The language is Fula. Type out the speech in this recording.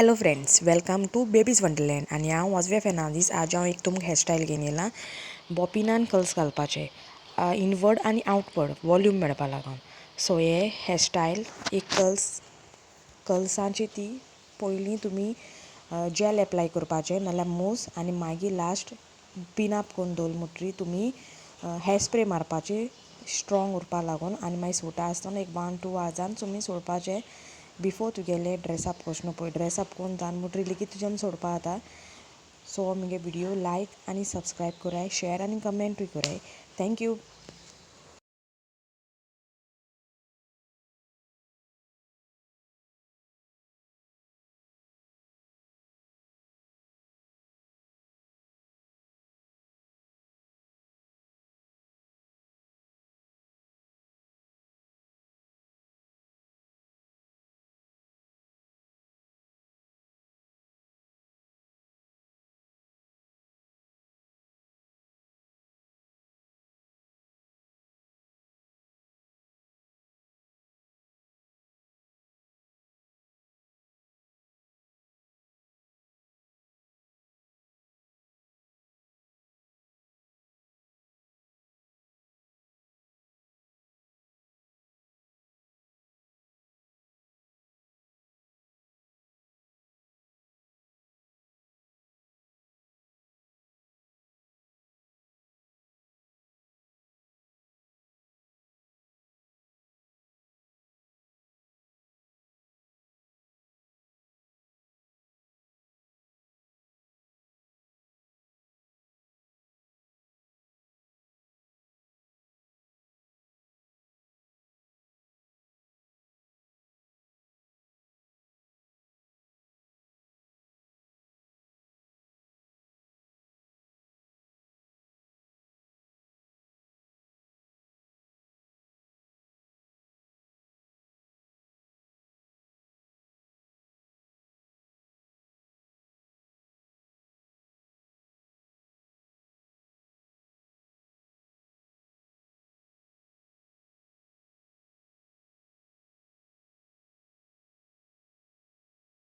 Hello friends, welcome to Baby's Wonderland. आनी हांव वाजव्या फेर्नांदीस. आज हांव एक तुमकां हेअरस्टायल घेवन येयलां. बॉपिनान कर्ल्स घालपाचे इनवर्ड आनी आउटवर्ड वॉल्यूम मेळपा लागून. सो हे हेअरस्टायल एक कर्ल्सांची ती पयलीं तुमी जॅल एप्लाय करपाचें नाल्यार मूस आनी मागीर लास्ट पिन अप करून दवरले म्हणटरी तुमी हेअर स्प्रे मारपाचे स्ट्रॉंग उरपा लागून. आनी मागीर सोटा आसतना एक 1-2 आवर्सान तुमी सोडपाचें बिफोर तुगेले ड्रेसअप कोसना पळय. ड्रेसअप करून जावन म्हणटरी लेगीत तुज्यान सोडपा जाता. सो म्हगे व्हिडियो लायक आनी सबस्क्रायब कराय, शेअर आनी कमेंटूय कराय. थँक्यू.